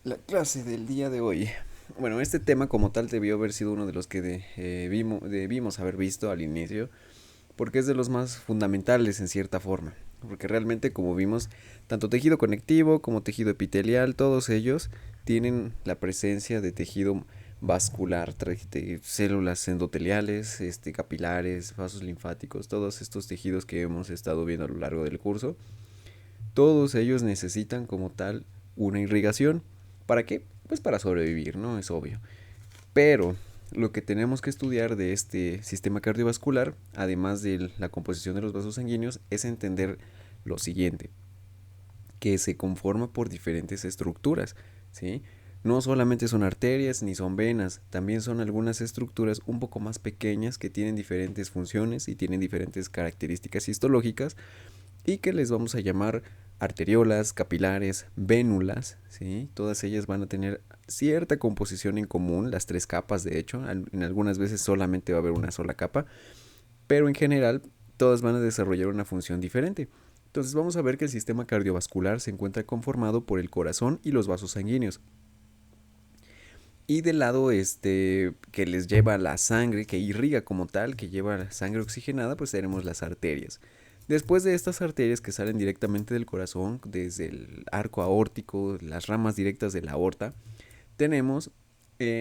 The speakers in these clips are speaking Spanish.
La clase del día de hoy. Bueno, este tema como tal debió haber sido uno de los que debimos haber visto al inicio, porque es de los más fundamentales en cierta forma. Porque realmente, como vimos, tanto tejido conectivo como tejido epitelial, todos ellos tienen la presencia de tejido vascular, de células endoteliales, capilares, vasos linfáticos, todos estos tejidos que hemos estado viendo a lo largo del curso. Todos ellos necesitan como tal una irrigación. ¿Para qué? Pues para sobrevivir, ¿no? Es obvio. Pero lo que tenemos que estudiar de este sistema cardiovascular, además de la composición de los vasos sanguíneos, es entender lo siguiente, que se conforma por diferentes estructuras, ¿sí? No solamente son arterias ni son venas, también son algunas estructuras un poco más pequeñas que tienen diferentes funciones y tienen diferentes características histológicas y que les vamos a llamar arteriolas, capilares, vénulas, ¿sí? Todas ellas van a tener cierta composición en común, las tres capas de hecho, en algunas veces solamente va a haber una sola capa, pero en general todas van a desarrollar una función diferente. Entonces vamos a ver que el sistema cardiovascular se encuentra conformado por el corazón y los vasos sanguíneos. Y del lado que les lleva la sangre, que irriga como tal, que lleva la sangre oxigenada, pues tenemos las arterias. Después de estas arterias que salen directamente del corazón, desde el arco aórtico, las ramas directas de la aorta, tenemos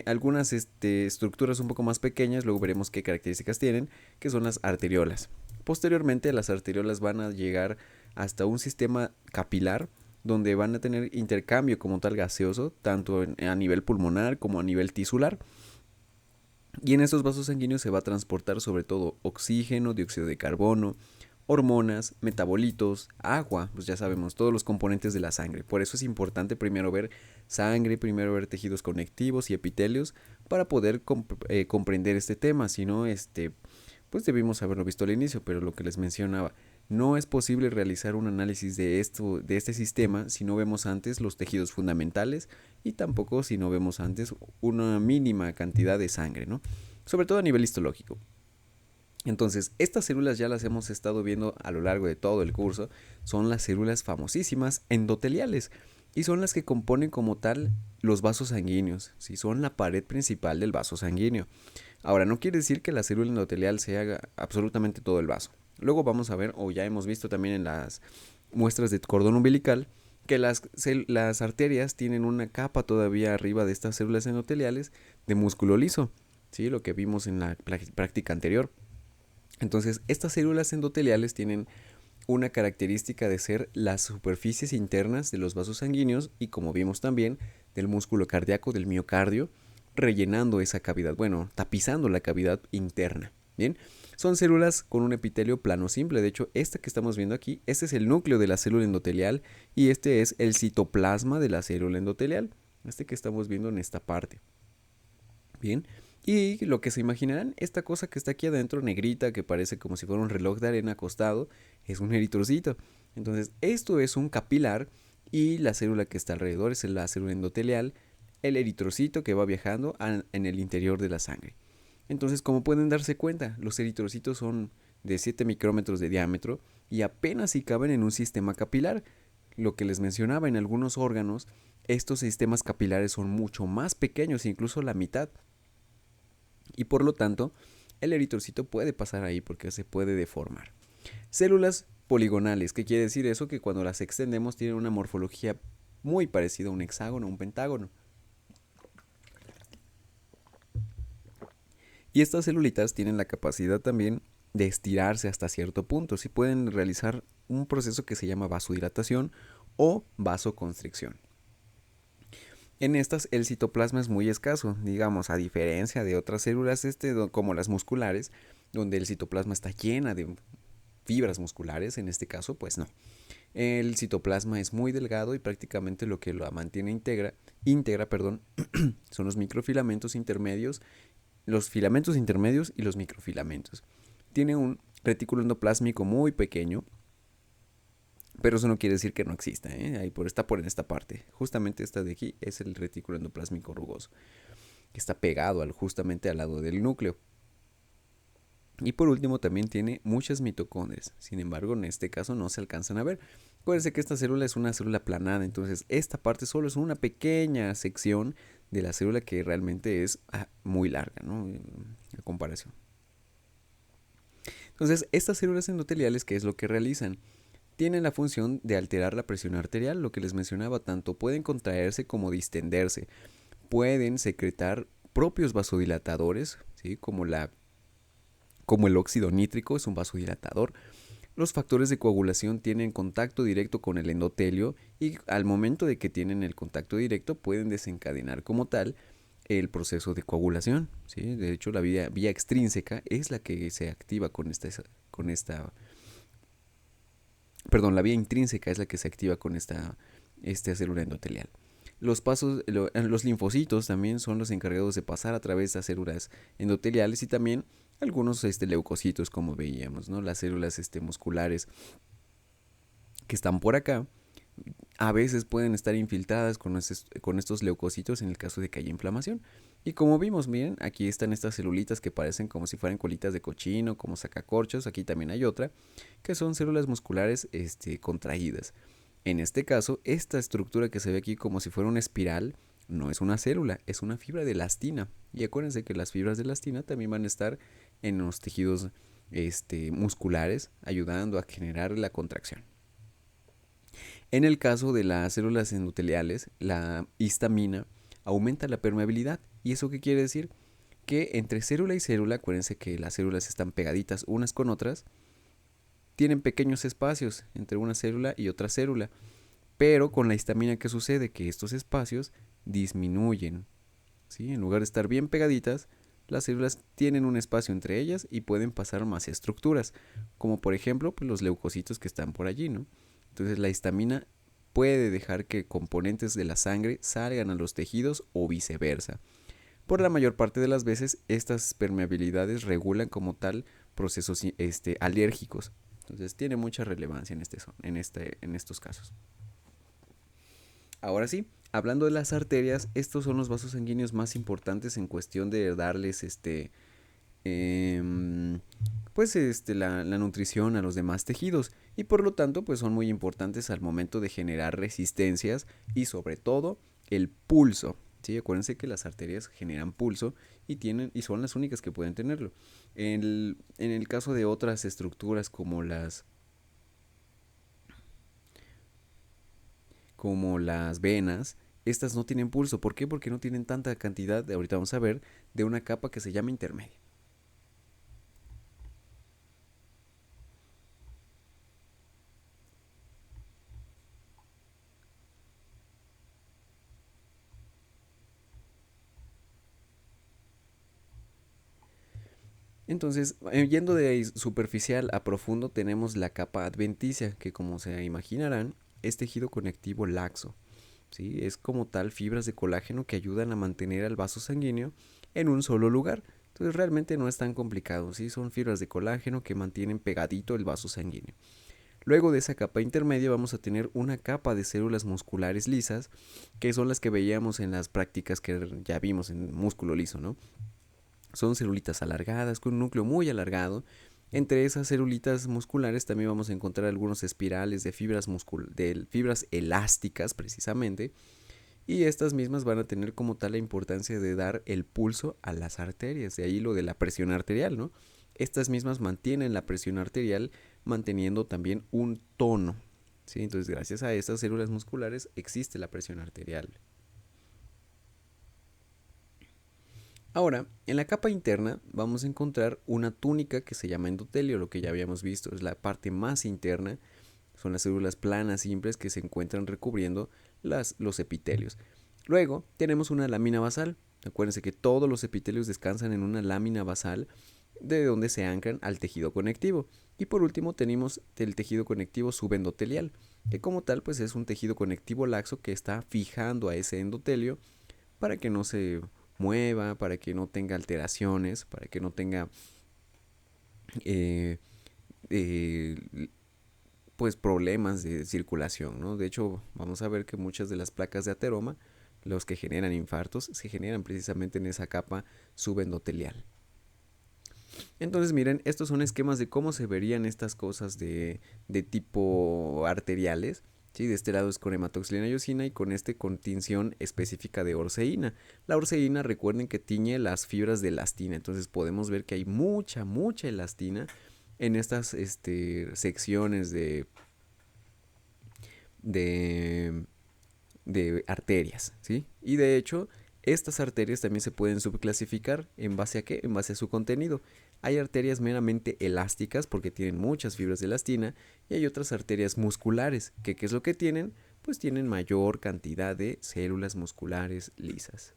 algunas estructuras un poco más pequeñas, luego veremos qué características tienen, que son las arteriolas. Posteriormente las arteriolas van a llegar hasta un sistema capilar donde van a tener intercambio como tal gaseoso, tanto a nivel pulmonar como a nivel tisular. Y en estos vasos sanguíneos se va a transportar sobre todo oxígeno, dióxido de carbono, hormonas, metabolitos, agua, pues ya sabemos, todos los componentes de la sangre. Por eso es importante primero ver sangre, primero ver tejidos conectivos y epitelios para poder comprender este tema. Si no, pues debimos haberlo visto al inicio, pero lo que les mencionaba, no es posible realizar un análisis de este sistema si no vemos antes los tejidos fundamentales y tampoco si no vemos antes una mínima cantidad de sangre, ¿no? Sobre todo a nivel histológico. Entonces, estas células ya las hemos estado viendo a lo largo de todo el curso, son las células famosísimas endoteliales y son las que componen como tal los vasos sanguíneos, si son la pared principal del vaso sanguíneo. Ahora, no quiere decir que la célula endotelial se haga absolutamente todo el vaso. Luego vamos a ver, o ya hemos visto también en las muestras de cordón umbilical, que las arterias tienen una capa todavía arriba de estas células endoteliales de músculo liso, ¿sí? Lo que vimos en la práctica anterior. Entonces, estas células endoteliales tienen una característica de ser las superficies internas de los vasos sanguíneos y, como vimos también, del músculo cardíaco, del miocardio, rellenando esa cavidad, bueno, tapizando la cavidad interna. Bien, son células con un epitelio plano simple. De hecho, esta que estamos viendo aquí, este es el núcleo de la célula endotelial y este es el citoplasma de la célula endotelial. Este que estamos viendo en esta parte. Bien, y lo que se imaginarán, esta cosa que está aquí adentro, negrita, que parece como si fuera un reloj de arena acostado, es un eritrocito. Entonces, esto es un capilar y la célula que está alrededor es la célula endotelial, el eritrocito que va viajando en el interior de la sangre. Entonces, como pueden darse cuenta, los eritrocitos son de 7 micrómetros de diámetro y apenas si caben en un sistema capilar. Lo que les mencionaba, en algunos órganos, estos sistemas capilares son mucho más pequeños, incluso la mitad. Y por lo tanto, el eritrocito puede pasar ahí porque se puede deformar. Células poligonales, ¿qué quiere decir eso? Que cuando las extendemos tienen una morfología muy parecida a un hexágono, un pentágono. Y estas celulitas tienen la capacidad también de estirarse hasta cierto punto. Si pueden realizar un proceso que se llama vasodilatación o vasoconstricción. En estas el citoplasma es muy escaso, digamos, a diferencia de otras células como las musculares, donde el citoplasma está llena de fibras musculares, en este caso, pues no. El citoplasma es muy delgado y prácticamente lo que lo mantiene íntegra, perdón, son los microfilamentos intermedios, los filamentos intermedios y los microfilamentos. Tiene un retículo endoplásmico muy pequeño, pero eso no quiere decir que no exista, ¿eh? Está por en esta parte. Justamente esta de aquí es el retículo endoplásmico rugoso, que está pegado justamente al lado del núcleo. Y por último también tiene muchas mitocondrias. Sin embargo, en este caso no se alcanzan a ver. Acuérdense que esta célula es una célula aplanada, entonces esta parte solo es una pequeña sección de la célula que realmente es muy larga, ¿no? En comparación. Entonces, estas células endoteliales, ¿qué es lo que realizan? Tienen la función de alterar la presión arterial, lo que les mencionaba, tanto pueden contraerse como distenderse. Pueden secretar propios vasodilatadores, ¿sí? Como el óxido nítrico es un vasodilatador. Los factores de coagulación tienen contacto directo con el endotelio y al momento de que tienen el contacto directo pueden desencadenar como tal el proceso de coagulación. ¿Sí? De hecho, la vía extrínseca es la que se activa con esta perdón, la vía intrínseca es la que se activa con esta célula endotelial. Los linfocitos también son los encargados de pasar a través de las células endoteliales y también algunos leucocitos, como veíamos, ¿no? Las células musculares que están por acá a veces pueden estar infiltradas con estos leucocitos en el caso de que haya inflamación. Y como vimos, miren, aquí están estas celulitas que parecen como si fueran colitas de cochino, como sacacorchos. Aquí también hay otra, que son células musculares contraídas. En este caso, esta estructura que se ve aquí como si fuera una espiral, no es una célula, es una fibra de elastina. Y acuérdense que las fibras de elastina también van a estar en los tejidos musculares, ayudando a generar la contracción. En el caso de las células endoteliales, la histamina aumenta la permeabilidad. ¿Y eso qué quiere decir? Que entre célula y célula, acuérdense que las células están pegaditas unas con otras, tienen pequeños espacios entre una célula y otra célula. Pero con la histamina, ¿qué sucede? Que estos espacios disminuyen. ¿Sí? En lugar de estar bien pegaditas, las células tienen un espacio entre ellas y pueden pasar más estructuras, como por ejemplo pues, los leucocitos que están por allí, ¿no? Entonces la histamina puede dejar que componentes de la sangre salgan a los tejidos o viceversa. Por la mayor parte de las veces, estas permeabilidades regulan como tal procesos alérgicos. Entonces tiene mucha relevancia en estos casos. Ahora sí, hablando de las arterias, estos son los vasos sanguíneos más importantes en cuestión de darles la nutrición a los demás tejidos y por lo tanto pues son muy importantes al momento de generar resistencias y sobre todo el pulso. ¿Sí? Acuérdense que las arterias generan pulso y son las únicas que pueden tenerlo. En el caso de otras estructuras como las venas, estas no tienen pulso. ¿Por qué? Porque no tienen tanta cantidad, ahorita vamos a ver, de una capa que se llama intermedia. Entonces, yendo de superficial a profundo, tenemos la capa adventicia, que como se imaginarán, es tejido conectivo laxo. ¿Sí? Es como tal fibras de colágeno que ayudan a mantener al vaso sanguíneo en un solo lugar. Entonces realmente no es tan complicado, ¿sí? Son fibras de colágeno que mantienen pegadito el vaso sanguíneo. Luego de esa capa intermedia vamos a tener una capa de células musculares lisas, que son las que veíamos en las prácticas que ya vimos en músculo liso, ¿no? Son celulitas alargadas con un núcleo muy alargado. Entre esas celulitas musculares también vamos a encontrar algunos espirales de fibras elásticas precisamente. Y estas mismas van a tener como tal la importancia de dar el pulso a las arterias. De ahí lo de la presión arterial, ¿no? Estas mismas mantienen la presión arterial manteniendo también un tono. ¿Sí? Entonces gracias a estas células musculares existe la presión arterial. Ahora, en la capa interna vamos a encontrar una túnica que se llama endotelio, lo que ya habíamos visto, es la parte más interna, son las células planas simples que se encuentran recubriendo los epitelios. Luego tenemos una lámina basal, acuérdense que todos los epitelios descansan en una lámina basal de donde se anclan al tejido conectivo. Y por último tenemos el tejido conectivo subendotelial, que como tal pues es un tejido conectivo laxo que está fijando a ese endotelio para que no se mueva, para que no tenga alteraciones, para que no tenga eh, eh, pues problemas de circulación, ¿no? De hecho, vamos a ver que muchas de las placas de ateroma, los que generan infartos, se generan precisamente en esa capa subendotelial. Entonces miren, estos son esquemas de cómo se verían estas cosas de tipo arteriales. ¿Sí? De este lado es con hematoxilina y eosina y con este con tinción específica de orceína. La orceína, recuerden que tiñe las fibras de elastina, entonces podemos ver que hay mucha elastina en estas secciones de, de arterias, ¿sí? Y de hecho, estas arterias también se pueden subclasificar en base a qué, en base a su contenido. Hay arterias meramente elásticas porque tienen muchas fibras de elastina y hay otras arterias musculares que ¿qué es lo que tienen? Pues tienen mayor cantidad de células musculares lisas.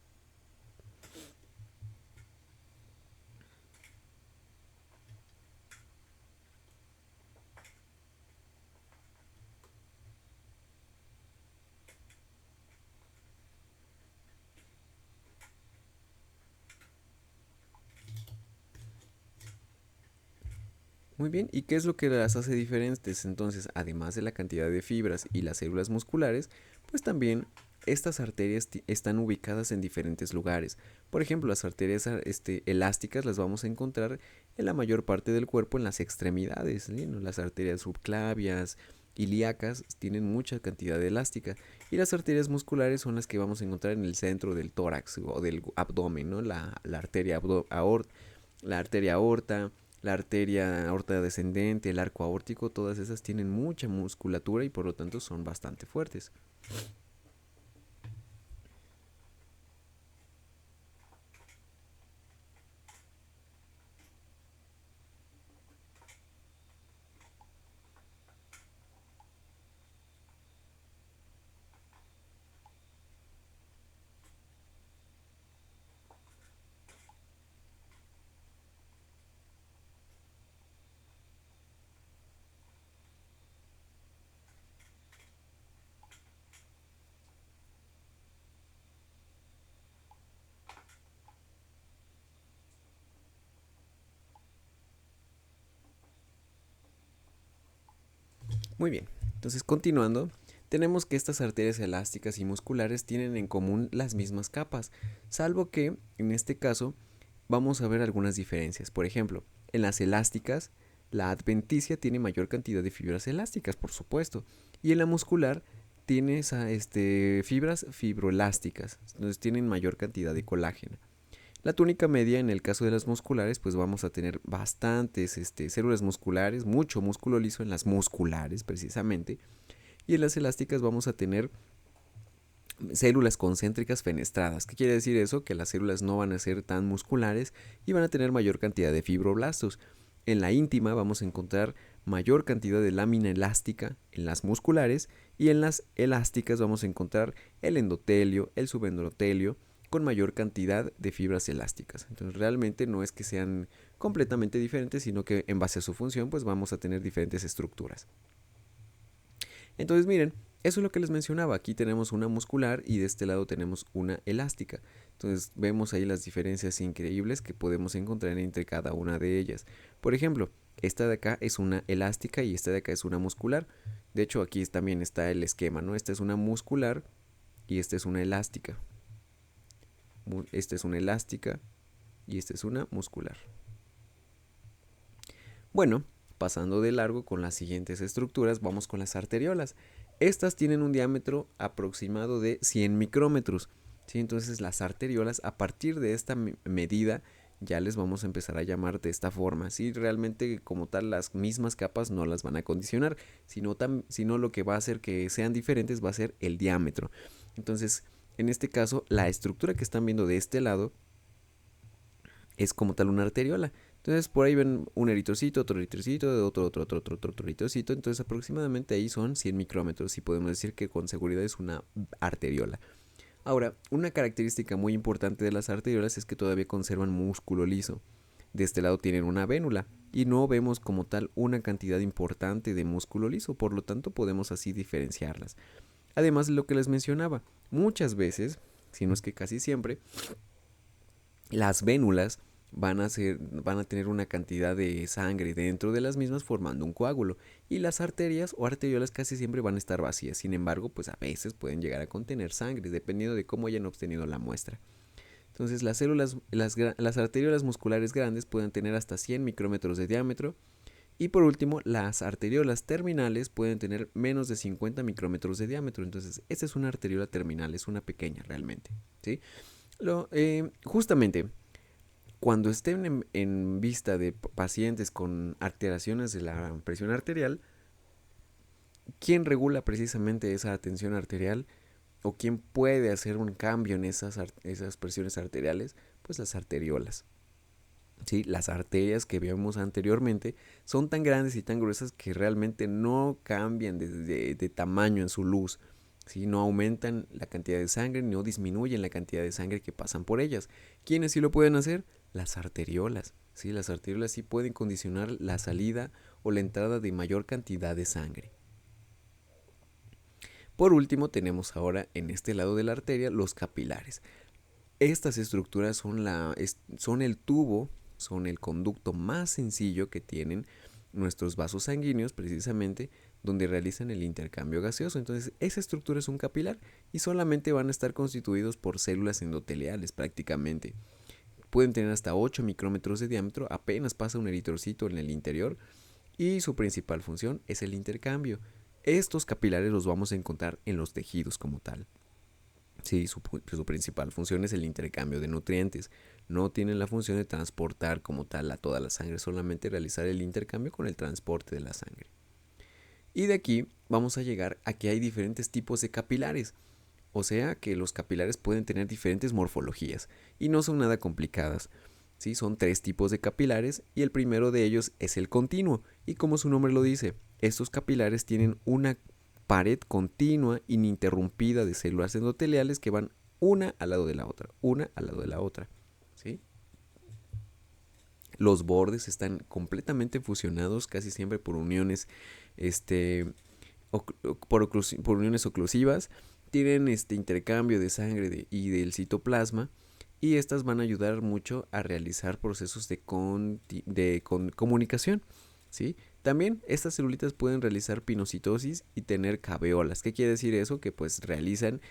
Muy bien, ¿y qué es lo que las hace diferentes? Entonces, además de la cantidad de fibras y las células musculares, pues también estas arterias están ubicadas en diferentes lugares. Por ejemplo, las arterias elásticas las vamos a encontrar en la mayor parte del cuerpo en las extremidades, ¿sí? ¿No? Las arterias subclavias, ilíacas tienen mucha cantidad de elástica y las arterias musculares son las que vamos a encontrar en el centro del tórax o del abdomen, ¿no? La arteria la arteria aorta, la arteria aorta descendente, el arco aórtico, todas esas tienen mucha musculatura y por lo tanto son bastante fuertes. Muy bien, entonces continuando, tenemos que estas arterias elásticas y musculares tienen en común las mismas capas, salvo que en este caso vamos a ver algunas diferencias. Por ejemplo, en las elásticas, la adventicia tiene mayor cantidad de fibras elásticas, por supuesto, y en la muscular tiene fibras fibroelásticas, entonces tienen mayor cantidad de colágeno. La túnica media, en el caso de las musculares, pues vamos a tener bastantes células musculares, mucho músculo liso en las musculares precisamente, y en las elásticas vamos a tener células concéntricas fenestradas. ¿Qué quiere decir eso? Que las células no van a ser tan musculares y van a tener mayor cantidad de fibroblastos. En la íntima vamos a encontrar mayor cantidad de lámina elástica en las musculares y en las elásticas vamos a encontrar el endotelio, el subendotelio con mayor cantidad de fibras elásticas. Entonces realmente no es que sean completamente diferentes, sino que en base a su función pues vamos a tener diferentes estructuras. Entonces miren, eso es lo que les mencionaba. Aquí tenemos una muscular y de este lado tenemos una elástica. Entonces vemos ahí las diferencias increíbles que podemos encontrar entre cada una de ellas. Por ejemplo, esta de acá es una elástica y esta de acá es una muscular. De hecho, aquí también está el esquema, ¿no? Esta es una muscular y esta es una elástica. Esta es una elástica y esta es una muscular. Bueno, pasando de largo con las siguientes estructuras, vamos con las arteriolas. Estas tienen un diámetro aproximado de 100 micrómetros. ¿Sí? Entonces las arteriolas, a partir de esta medida, ya les vamos a empezar a llamar de esta forma. ¿Sí? Realmente como tal las mismas capas no las van a condicionar, sino lo que va a hacer que sean diferentes va a ser el diámetro. Entonces, en este caso, la estructura que están viendo de este lado es como tal una arteriola. Entonces por ahí ven un eritrocito, otro eritrocito, otro eritrocito. Entonces aproximadamente ahí son 100 micrómetros y podemos decir que con seguridad es una arteriola. Ahora, una característica muy importante de las arteriolas es que todavía conservan músculo liso. De este lado tienen una vénula y no vemos como tal una cantidad importante de músculo liso, por lo tanto podemos así diferenciarlas. Además de lo que les mencionaba, muchas veces, si no es que casi siempre, las vénulas van a tener una cantidad de sangre dentro de las mismas formando un coágulo y las arterias o arteriolas casi siempre van a estar vacías. Sin embargo, pues a veces pueden llegar a contener sangre dependiendo de cómo hayan obtenido la muestra. Entonces las arteriolas musculares grandes pueden tener hasta 100 micrómetros de diámetro. Y por último, las arteriolas terminales pueden tener menos de 50 micrómetros de diámetro. Entonces, esta es una arteriola terminal, es una pequeña realmente. ¿Sí? Justamente, cuando estén en vista de pacientes con alteraciones de la presión arterial, ¿quién regula precisamente esa tensión arterial? ¿O quién puede hacer un cambio en esas presiones arteriales? Pues las arteriolas. ¿Sí? Las arterias que vimos anteriormente son tan grandes y tan gruesas que realmente no cambian de tamaño en su luz. ¿Sí? No aumentan la cantidad de sangre, no disminuyen la cantidad de sangre que pasan por ellas. ¿Quiénes sí lo pueden hacer? Las arteriolas. ¿Sí? Las arteriolas sí pueden condicionar la salida o la entrada de mayor cantidad de sangre. Por último, tenemos ahora en este lado de la arteria los capilares. Estas estructuras son el tubo, son el conducto más sencillo que tienen nuestros vasos sanguíneos, precisamente donde realizan el intercambio gaseoso. Entonces, esa estructura es un capilar y solamente van a estar constituidos por células endoteliales prácticamente. Pueden tener hasta 8 micrómetros de diámetro, apenas pasa un eritrocito en el interior y su principal función es el intercambio. Estos capilares los vamos a encontrar en los tejidos como tal. Sí, su principal función es el intercambio de nutrientes. No tienen la función de transportar como tal a toda la sangre, solamente realizar el intercambio con el transporte de la sangre. Y de aquí vamos a llegar a que hay diferentes tipos de capilares. O sea que los capilares pueden tener diferentes morfologías y no son nada complicadas. ¿Sí? Son 3 tipos de capilares y el primero de ellos es el continuo. Y como su nombre lo dice, estos capilares tienen una pared continua, ininterrumpida de células endoteliales que van una al lado de la otra, una al lado de la otra. ¿Sí? Los bordes están completamente fusionados casi siempre por uniones, por uniones oclusivas. Tienen intercambio de sangre y del citoplasma y estas van a ayudar mucho a realizar procesos de comunicación. ¿Sí? También estas celulitas pueden realizar pinocitosis y tener caveolas. ¿Qué quiere decir eso? Que pues realizan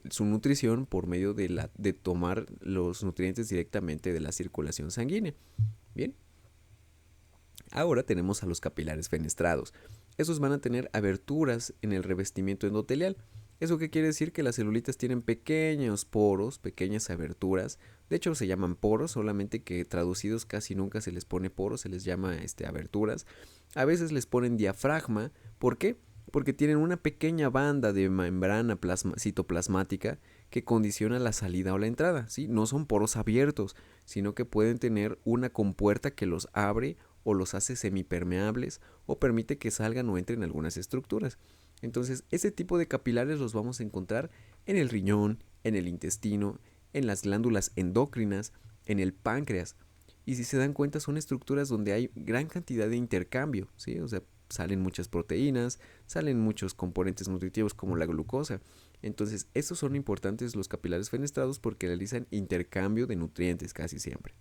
su nutrición por medio de tomar los nutrientes directamente de la circulación sanguínea. Bien. Ahora tenemos a los capilares fenestrados. Esos van a tener aberturas en el revestimiento endotelial. ¿Eso qué quiere decir? Que las celulitas tienen pequeños poros, pequeñas aberturas. De hecho se llaman poros, solamente que traducidos casi nunca se les pone poros, se les llama aberturas. A veces les ponen diafragma. ¿Por qué? Porque tienen una pequeña banda de membrana citoplasmática que condiciona la salida o la entrada. ¿Sí? No son poros abiertos, sino que pueden tener una compuerta que los abre o los hace semipermeables o permite que salgan o entren algunas estructuras. Entonces, ese tipo de capilares los vamos a encontrar en el riñón, en el intestino, en las glándulas endocrinas, en el páncreas. Y si se dan cuenta, son estructuras donde hay gran cantidad de intercambio, ¿sí? O sea, salen muchas proteínas, salen muchos componentes nutritivos como la glucosa. Entonces, estos son importantes los capilares fenestrados porque realizan intercambio de nutrientes casi siempre.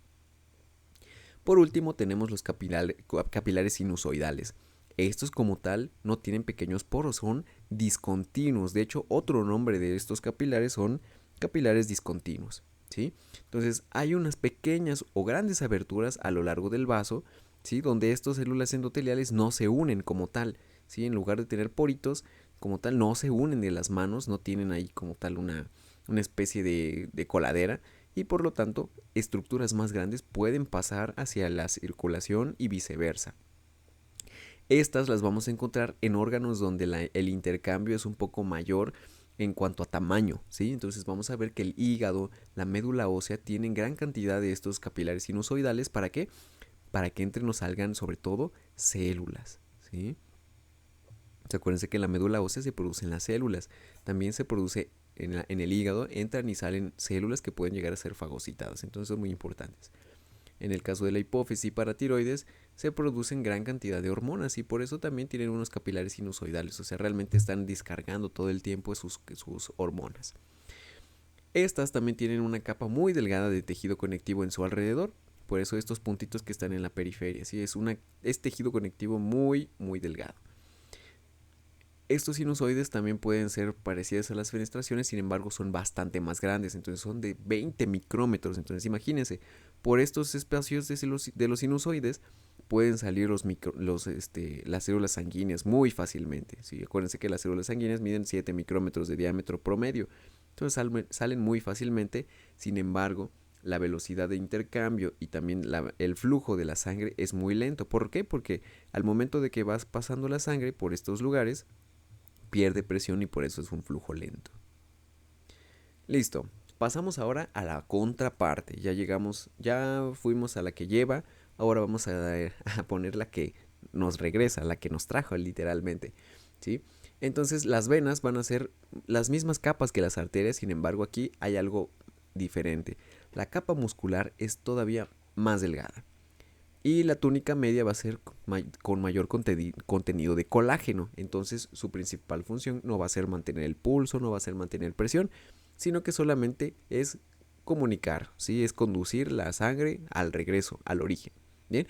Por último, tenemos los capilares sinusoidales. Estos como tal no tienen pequeños poros, son discontinuos. De hecho, otro nombre de estos capilares son capilares discontinuos. ¿Sí? Entonces, hay unas pequeñas o grandes aberturas a lo largo del vaso, ¿sí? Donde estas células endoteliales no se unen como tal. ¿Sí? En lugar de tener poritos, como tal, no se unen de las manos, no tienen ahí como tal una especie de coladera. Y por lo tanto, estructuras más grandes pueden pasar hacia la circulación y viceversa. Estas las vamos a encontrar en órganos donde el intercambio es un poco mayor en cuanto a tamaño, ¿sí? Entonces vamos a ver que el hígado, la médula ósea tienen gran cantidad de estos capilares sinusoidales. ¿Para qué? Para que entren o salgan sobre todo células, ¿sí? Acuérdense que en la médula ósea se producen las células, también se produce en el hígado, entran y salen células que pueden llegar a ser fagocitadas, entonces son muy importantes. En el caso de la hipófisis y paratiroides se producen gran cantidad de hormonas y por eso también tienen unos capilares sinusoidales, o sea, realmente están descargando todo el tiempo sus hormonas. Estas también tienen una capa muy delgada de tejido conectivo en su alrededor, por eso estos puntitos que están en la periferia, ¿sí? Es tejido conectivo muy, muy delgado. Estos sinusoides también pueden ser parecidas a las fenestraciones, sin embargo son bastante más grandes, entonces son de 20 micrómetros. Entonces imagínense, por estos espacios de los sinusoides pueden salir las células sanguíneas muy fácilmente. ¿Sí? Acuérdense que las células sanguíneas miden 7 micrómetros de diámetro promedio, entonces salen muy fácilmente. Sin embargo, la velocidad de intercambio y también el flujo de la sangre es muy lento. ¿Por qué? Porque al momento de que vas pasando la sangre por estos lugares, pierde presión y por eso es un flujo lento. Listo. Pasamos ahora a la contraparte. Ya llegamos, ya fuimos a la que lleva. Ahora vamos a poner la que nos regresa, la que nos trajo literalmente. ¿Sí? Entonces las venas van a ser las mismas capas que las arterias, sin embargo aquí hay algo diferente. La capa muscular es todavía más delgada. Y la túnica media va a ser con mayor contenido de colágeno. Entonces su principal función no va a ser mantener el pulso, no va a ser mantener presión, sino que solamente es comunicar, ¿sí? Es conducir la sangre al regreso, al origen. ¿Bien?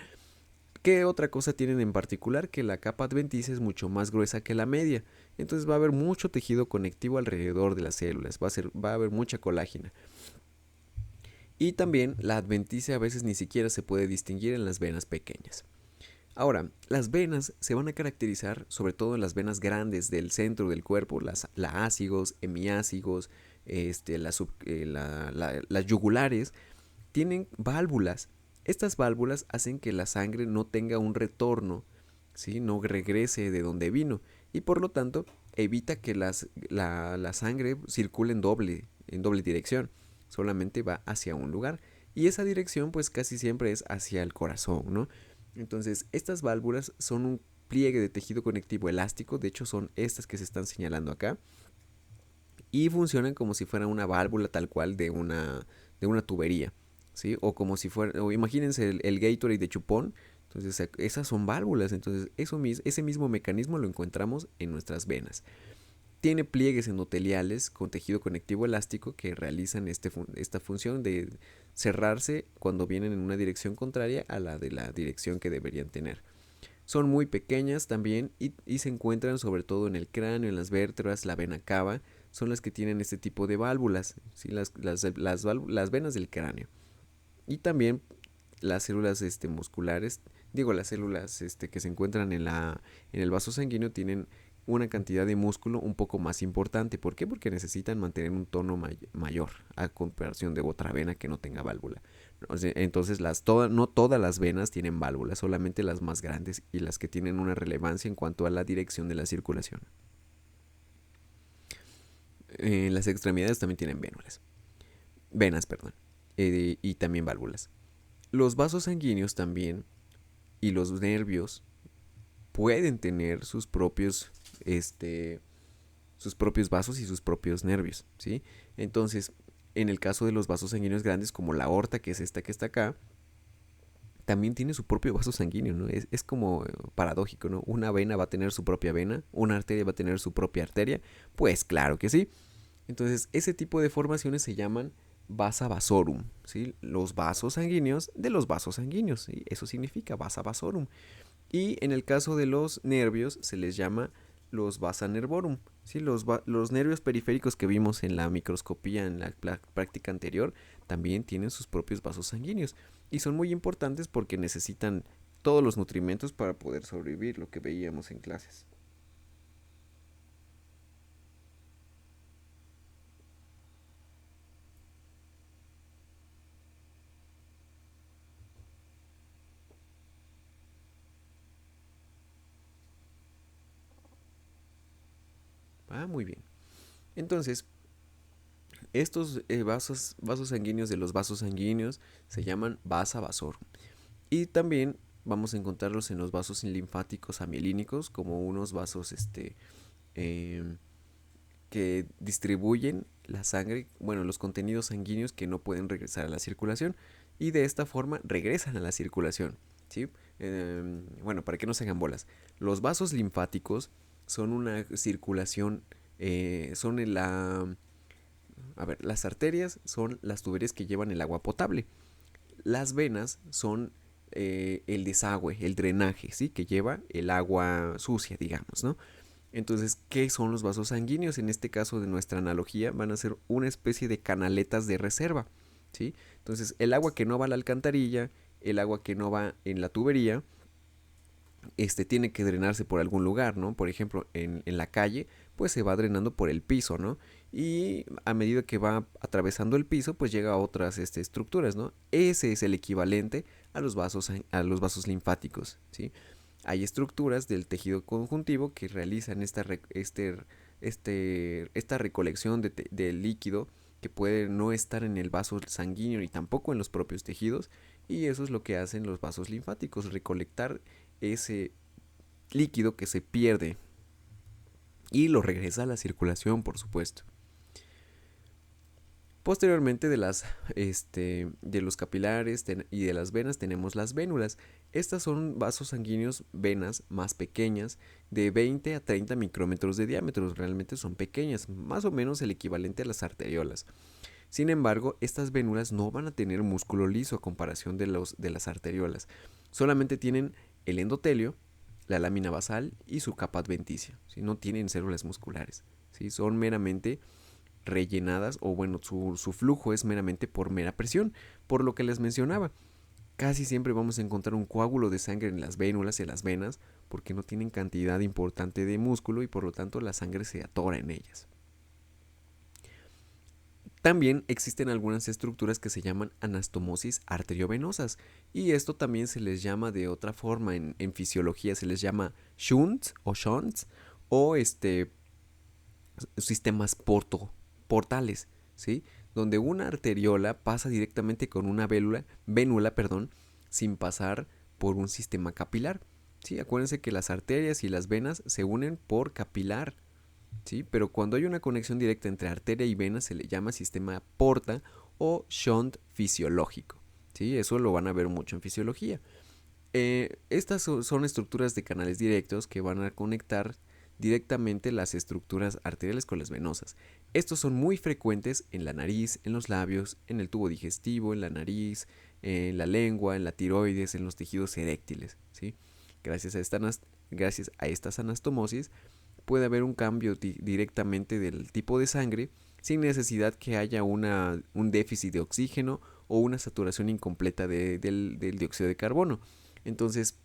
¿Qué otra cosa tienen en particular? Que la capa adventicia es mucho más gruesa que la media. Entonces va a haber mucho tejido conectivo alrededor de las células. Va a haber mucha colágena. Y también la adventicia a veces ni siquiera se puede distinguir en las venas pequeñas. Ahora, las venas se van a caracterizar sobre todo en las venas grandes del centro del cuerpo, las ácigos, hemiácigos, las yugulares, tienen válvulas. Estas válvulas hacen que la sangre no tenga un retorno, ¿sí? No regrese de donde vino y por lo tanto evita que la sangre circule en doble dirección, solamente va hacia un lugar y esa dirección pues casi siempre es hacia el corazón, ¿no? Entonces estas válvulas son un pliegue de tejido conectivo elástico, de hecho son estas que se están señalando acá y funcionan como si fuera una válvula tal cual de una tubería, ¿sí? O como si fuera, o imagínense el Gatorade de chupón. Entonces esas son válvulas, entonces ese mismo mecanismo lo encontramos en nuestras venas. Tiene pliegues endoteliales con tejido conectivo elástico que realizan esta función de cerrarse cuando vienen en una dirección contraria a la de la dirección que deberían tener. Son muy pequeñas también y se encuentran sobre todo en el cráneo, en las vértebras, la vena cava, son las que tienen este tipo de válvulas, ¿sí? Las venas del cráneo. Y también las células musculares, digo las células que se encuentran en el vaso sanguíneo tienen una cantidad de músculo un poco más importante. ¿Por qué? Porque necesitan mantener un tono mayor a comparación de otra vena que no tenga válvula. Entonces no todas las venas tienen válvulas, solamente las más grandes y las que tienen una relevancia en cuanto a la dirección de la circulación. Las extremidades también tienen venas, perdón, y también válvulas. Los vasos sanguíneos también y los nervios pueden tener sus propios vasos y sus propios nervios, ¿sí? Entonces, en el caso de los vasos sanguíneos grandes, como la aorta, que es esta que está acá, también tiene su propio vaso sanguíneo, ¿no? Es como paradójico, ¿no? Una vena va a tener su propia vena, una arteria va a tener su propia arteria. Pues claro que sí. Entonces, ese tipo de formaciones se llaman vasa vasorum, ¿sí? Los vasos sanguíneos de los vasos sanguíneos, ¿sí? Eso significa vasa vasorum. Y en el caso de los nervios se les llama los vasa nervorum, ¿sí? Los nervios periféricos que vimos en la microscopía en la práctica anterior también tienen sus propios vasos sanguíneos y son muy importantes porque necesitan todos los nutrimentos para poder sobrevivir, lo que veíamos en clases. Ah, muy bien. Entonces, estos vasos sanguíneos de los vasos sanguíneos se llaman vasa vasorum. Y también vamos a encontrarlos en los vasos linfáticos amielínicos como unos vasos eh, que distribuyen la sangre, bueno, los contenidos sanguíneos que no pueden regresar a la circulación y de esta forma regresan a la circulación, ¿sí? Bueno, para que no se hagan bolas. Los vasos linfáticos son una circulación, son a ver, las arterias son las tuberías que llevan el agua potable. Las venas son el desagüe, el drenaje, ¿sí? Que lleva el agua sucia, digamos, ¿no? Entonces, ¿qué son los vasos sanguíneos? En este caso de nuestra analogía van a ser una especie de canaletas de reserva, ¿sí? Entonces, el agua que no va a la alcantarilla, el agua que no va en la tubería, tiene que drenarse por algún lugar, ¿no? Por ejemplo, en la calle, pues se va drenando por el piso, ¿no? Y a medida que va atravesando el piso, pues llega a otras estructuras, ¿no? Ese es el equivalente a los vasos linfáticos, ¿sí? Hay estructuras del tejido conjuntivo que realizan esta recolección de líquido que puede no estar en el vaso sanguíneo ni tampoco en los propios tejidos, y eso es lo que hacen los vasos linfáticos, recolectar ese líquido que se pierde y lo regresa a la circulación, por supuesto. Posteriormente de los capilares y de las venas tenemos las vénulas. Estas son vasos sanguíneos, venas más pequeñas, de 20 a 30 micrómetros de diámetro. Realmente son pequeñas, más o menos el equivalente a las arteriolas. Sin embargo, estas vénulas no van a tener músculo liso a comparación de las arteriolas. Solamente tienen el endotelio, la lámina basal y su capa adventicia. ¿Sí? No tienen células musculares. ¿Sí? Son meramente rellenadas, o bueno, su flujo es meramente por mera presión, por lo que les mencionaba. Casi siempre vamos a encontrar un coágulo de sangre en las vénulas y en las venas porque no tienen cantidad importante de músculo y por lo tanto la sangre se atora en ellas. También existen algunas estructuras que se llaman anastomosis arteriovenosas, y esto también se les llama de otra forma en fisiología, se les llama shunts o sistemas portales, ¿sí? Donde una arteriola pasa directamente con una vénula, sin pasar por un sistema capilar. ¿Sí? Acuérdense que las arterias y las venas se unen por capilar, ¿sí? Pero cuando hay una conexión directa entre arteria y vena se le llama sistema porta o shunt fisiológico, ¿sí? Eso lo van a ver mucho en fisiología. Estas son estructuras de canales directos que van a conectar directamente las estructuras arteriales con las venosas. Estos son muy frecuentes en la nariz, en los labios, en el tubo digestivo, en la nariz, en la lengua, en la tiroides, en los tejidos eréctiles, ¿sí? Gracias a estas anastomosis puede haber un cambio directamente del tipo de sangre sin necesidad que haya un déficit de oxígeno o una saturación incompleta del dióxido de carbono. Entonces,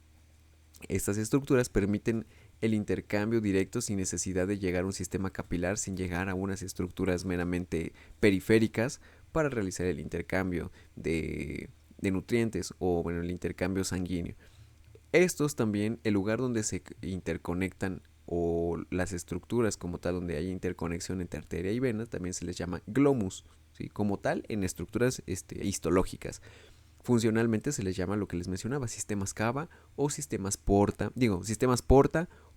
estas estructuras permiten el intercambio directo sin necesidad de llegar a un sistema capilar, sin llegar a unas estructuras meramente periféricas para realizar el intercambio de nutrientes o bueno, el intercambio sanguíneo. Estos también, el lugar donde se interconectan o las estructuras como tal donde hay interconexión entre arteria y vena, también se les llama glomus, ¿sí? Como tal en estructuras histológicas. Funcionalmente se les llama lo que les mencionaba, sistemas cava o sistemas porta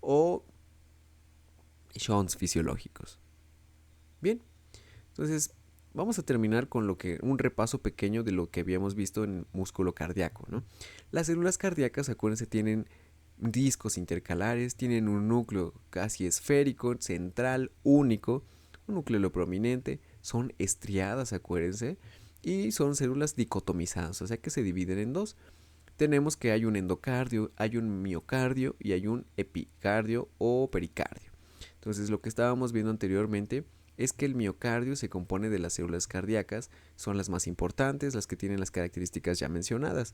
o shunts fisiológicos. Bien, entonces vamos a terminar con un repaso pequeño de lo que habíamos visto en músculo cardíaco, ¿no? Las células cardíacas, acuérdense, tienen discos intercalares, tienen un núcleo casi esférico, central, único, un núcleo prominente, son estriadas, acuérdense, y son células dicotomizadas, o sea que se dividen en dos. Tenemos que hay un endocardio, hay un miocardio y hay un epicardio o pericardio. Entonces lo que estábamos viendo anteriormente es que el miocardio se compone de las células cardíacas, son las más importantes, las que tienen las características ya mencionadas.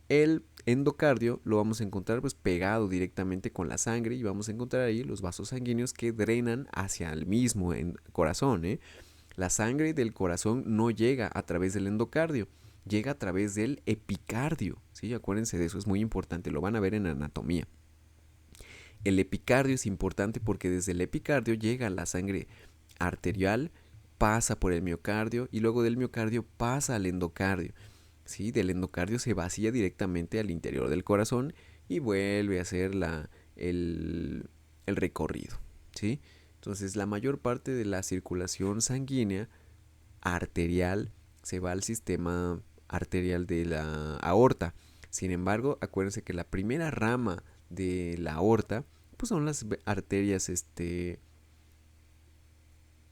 El endocardio lo vamos a encontrar pues pegado directamente con la sangre y vamos a encontrar ahí los vasos sanguíneos que drenan hacia el mismo corazón, ¿eh? La sangre del corazón no llega a través del endocardio, llega a través del epicardio, ¿sí? Acuérdense de eso, es muy importante, lo van a ver en anatomía. El epicardio es importante porque desde el epicardio llega la sangre arterial, pasa por el miocardio y luego del miocardio pasa al endocardio. ¿Sí? Del endocardio se vacía directamente al interior del corazón y vuelve a hacer el recorrido. ¿Sí? Entonces la mayor parte de la circulación sanguínea arterial se va al sistema arterial de la aorta. Sin embargo, acuérdense que la primera rama de la aorta pues son las arterias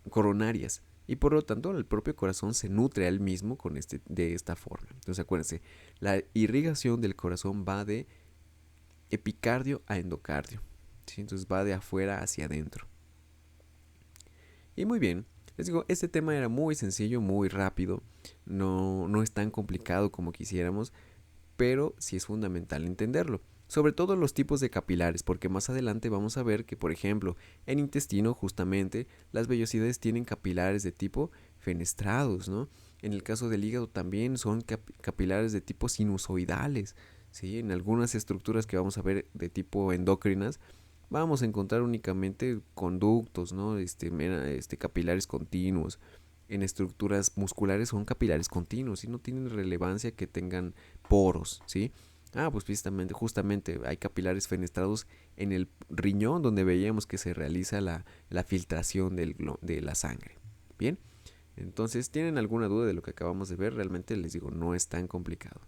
coronarias y por lo tanto el propio corazón se nutre a él mismo de esta forma. Entonces acuérdense, la irrigación del corazón va de epicardio a endocardio. ¿sí? Entonces va de afuera hacia adentro. Y muy bien, les digo, este tema era muy sencillo, muy rápido, no es tan complicado como quisiéramos, pero sí es fundamental entenderlo. Sobre todo los tipos de capilares, porque más adelante vamos a ver que, por ejemplo, en intestino justamente las vellosidades tienen capilares de tipo fenestrados, ¿no? En el caso del hígado también son capilares de tipo sinusoidales, ¿sí? En algunas estructuras que vamos a ver de tipo endocrinas vamos a encontrar únicamente conductos, ¿no? Capilares continuos. En estructuras musculares son capilares continuos y no tienen relevancia que tengan poros, ¿sí? Pues justamente hay capilares fenestrados en el riñón donde veíamos que se realiza la filtración de la sangre. Bien, entonces, ¿tienen alguna duda de lo que acabamos de ver? Realmente les digo, no es tan complicado.